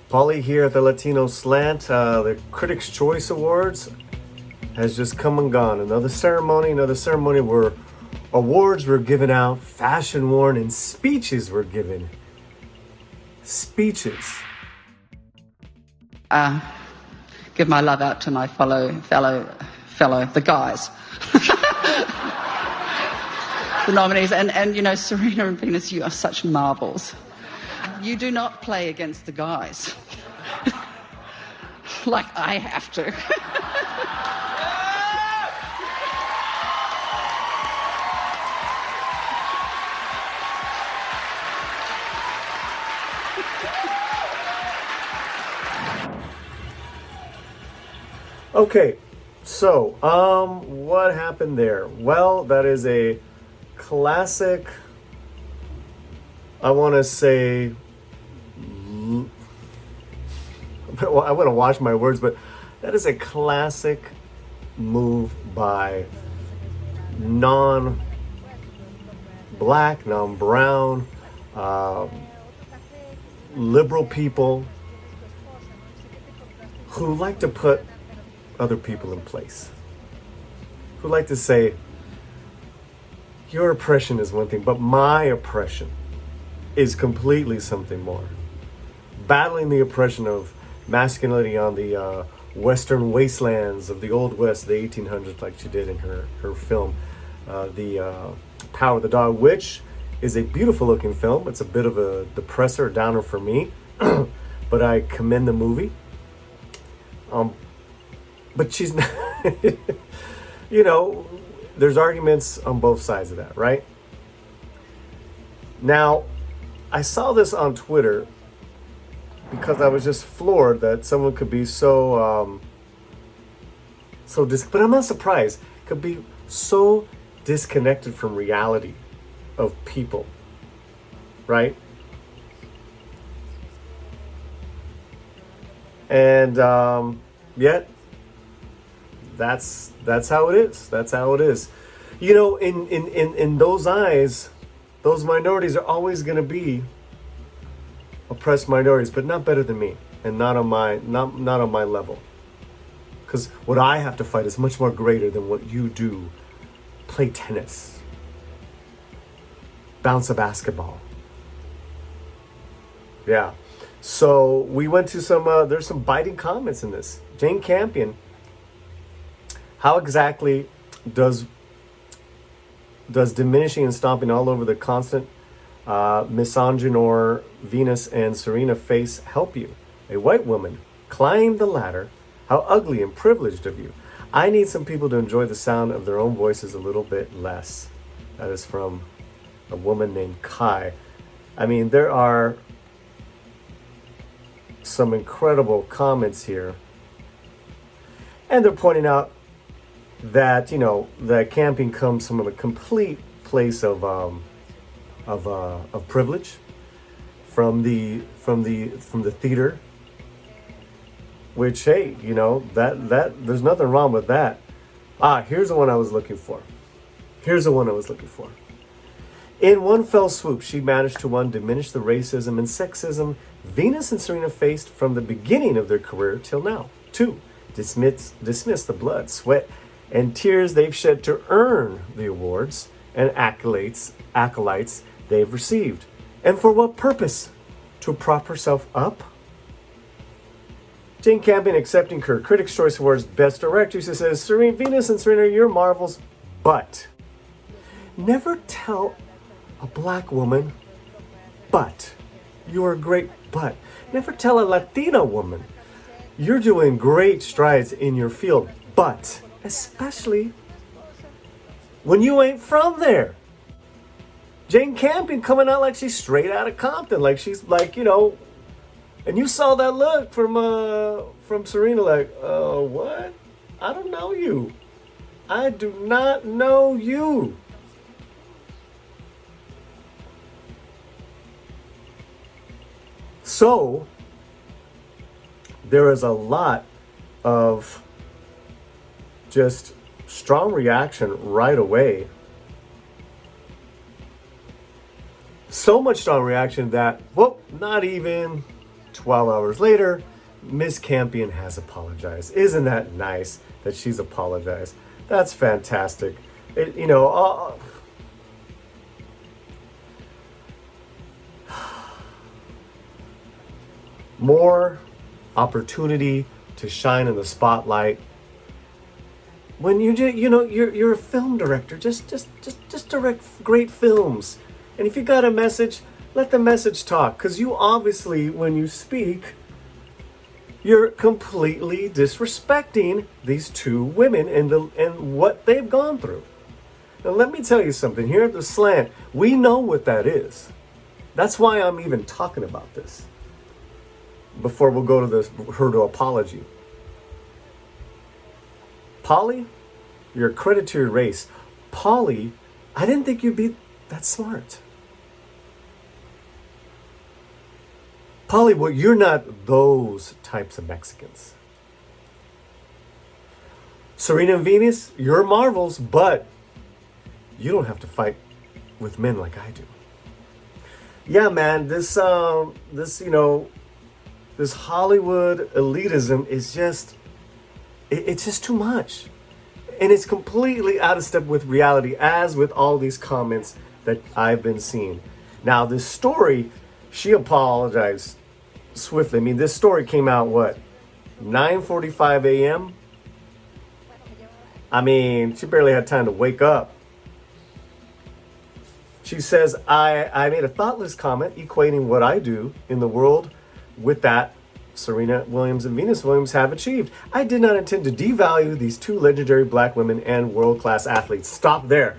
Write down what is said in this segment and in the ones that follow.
Paulie here at the Latino Slant. The Critics' Choice Awards has just come and gone. Another ceremony where awards were given out, fashion worn, and speeches were given. Speeches. Give my love out to my fellow, the guys. The nominees. And you know, Serena and Venus, you are such marvels. You do not play against the guys. Like I have to. Okay, so, what happened there? Well, that is a classic, I want to say, well, I want to watch my words, but that is a classic move by non-black, non-brown, liberal people who like to put other people in place, who like to say, your oppression is one thing, but my oppression is completely something more. Battling the oppression of masculinity on the western wastelands of the Old West, the 1800s, like she did in her film, The Power of the Dog, which is a beautiful looking film. It's a bit of a depressor, downer for me, but I commend the movie. But she's not, you know, there's arguments on both sides of that, right? Now, I saw this on Twitter because I was just floored that someone could be but I'm not surprised, could be so disconnected from reality of people, right? And yet, that's how it is. That's how it is. You know, in those eyes, those minorities are always going to be oppressed minorities, but not better than me, and not on my level. Because what I have to fight is much more greater than what you do. Play tennis, bounce a basketball. Yeah. So we went to some. There's some biting comments in this. Jane Campion. How exactly does diminishing and stomping all over the constant misogynor Venus and Serena face help you? A white woman climbed the ladder. How ugly and privileged of you. I need some people to enjoy the sound of their own voices a little bit less. That is from a woman named Kai. I mean, there are some incredible comments here. And they're pointing out that, you know, that camping comes from a complete place of privilege, from the theater, which, hey, you know, that there's nothing wrong with that. Here's the one I was looking for. In one fell swoop, she managed to, 1, diminish the racism and sexism Venus and Serena faced from the beginning of their career till now. 2, dismiss the blood, sweat, and tears they've shed to earn the awards and acolytes they've received. And for what purpose? To prop herself up? Jane Campion accepting her Critics' Choice Awards Best Director. She says, Venus and Serena, you're marvels, but never tell a black woman, but you're a great but. Never tell a Latina woman, you're doing great strides in your field, but especially when you ain't from there. Jane Campion coming out like she's straight out of Compton, like she's like, you know, and you saw that look from Serena, like, what? I don't know you. I do not know you. So there is a lot of just strong reaction right away. So much strong reaction that, well, not even 12 hours later, Miss Campion has apologized. Isn't that nice that she's apologized? That's fantastic. More opportunity to shine in the spotlight. When you're a film director, just direct great films. And if you got a message, let the message talk. Because you obviously, when you speak, you're completely disrespecting these two women and what they've gone through. Now let me tell you something. Here at The Slant, we know what that is. That's why I'm even talking about this. Before we'll go to her apology. Paulie, you're a credit to your race. Paulie, I didn't think you'd be that smart. Paulie, well, you're not those types of Mexicans. Serena and Venus, you're marvels, but you don't have to fight with men like I do. Yeah, man, this Hollywood elitism is it's just too much. And it's completely out of step with reality, as with all these comments that I've been seeing. Now, this story, she apologized swiftly. I mean, this story came out, 9:45 a.m.? I mean, she barely had time to wake up. She says, I made a thoughtless comment equating what I do in the world with that Serena Williams and Venus Williams have achieved. I did not intend to devalue these two legendary black women and world-class athletes. Stop there.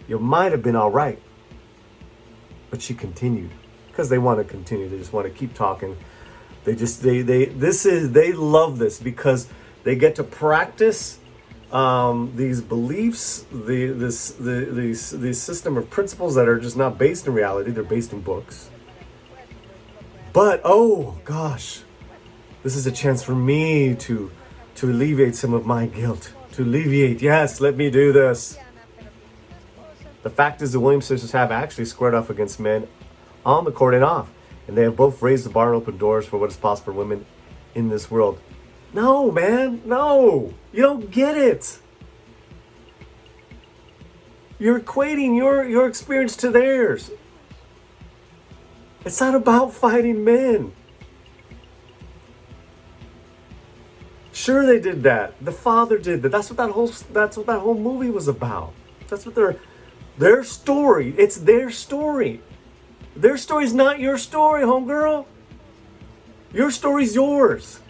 You might have been all right. But she continued. Because they want to continue. They just want to keep talking. They love this because they get to practice these beliefs, these system of principles that are just not based in reality. They're based in books. But, oh gosh, this is a chance for me to alleviate some of my guilt. Yes, let me do this. The fact is the Williams sisters have actually squared off against men on the court and off. And they have both raised the bar and opened doors for what is possible for women in this world. No, man, no. You don't get it. You're equating your experience to theirs. It's not about fighting men. Sure, they did that. The father did that. That's what that whole movie was about. That's what their story. It's their story. Their story's not your story, homegirl. Your story's yours.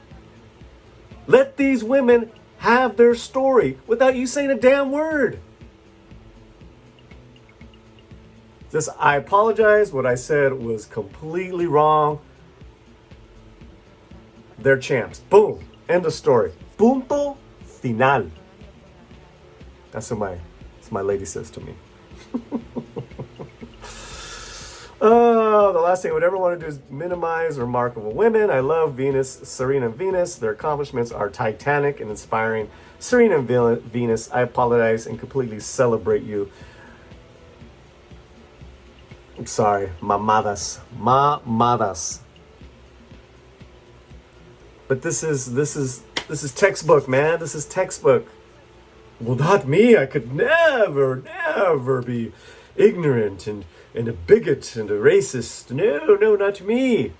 Let these women have their story without you saying a damn word. I apologize. What I said was completely wrong. They're champs. Boom. End of story. Punto final. That's what my lady says to me. The last thing I would ever want to do is minimize remarkable women. I love Serena and Venus. Their accomplishments are titanic and inspiring. Serena and Venus, I apologize and completely celebrate you. I'm sorry, mamadas. But this is textbook, man. This is textbook. Well, not me. I could never be ignorant and a bigot and a racist. No, not me.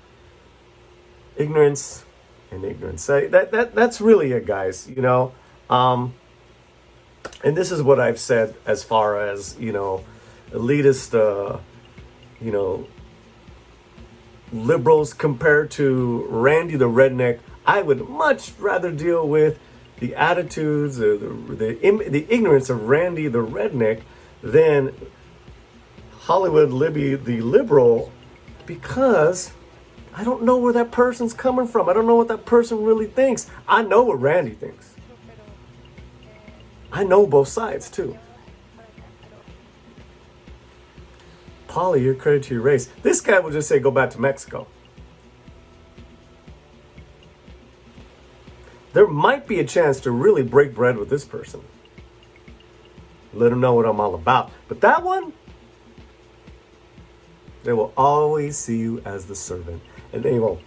Ignorance and ignorance. That's really it, guys. And this is what I've said as far as elitist. Liberals compared to Randy the Redneck. I would much rather deal with the attitudes or the ignorance of Randy the Redneck than Hollywood Libby the liberal, because I don't know where that person's coming from. I don't know what that person really thinks. I know what Randy thinks. I know both sides too. Paulie, you're credit to your race. This guy will just say, go back to Mexico. There might be a chance to really break bread with this person. Let him know what I'm all about. But that one, they will always see you as the servant. And they will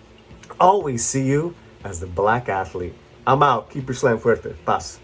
always see you as the black athlete. I'm out. Keep your slam fuerte. Paz.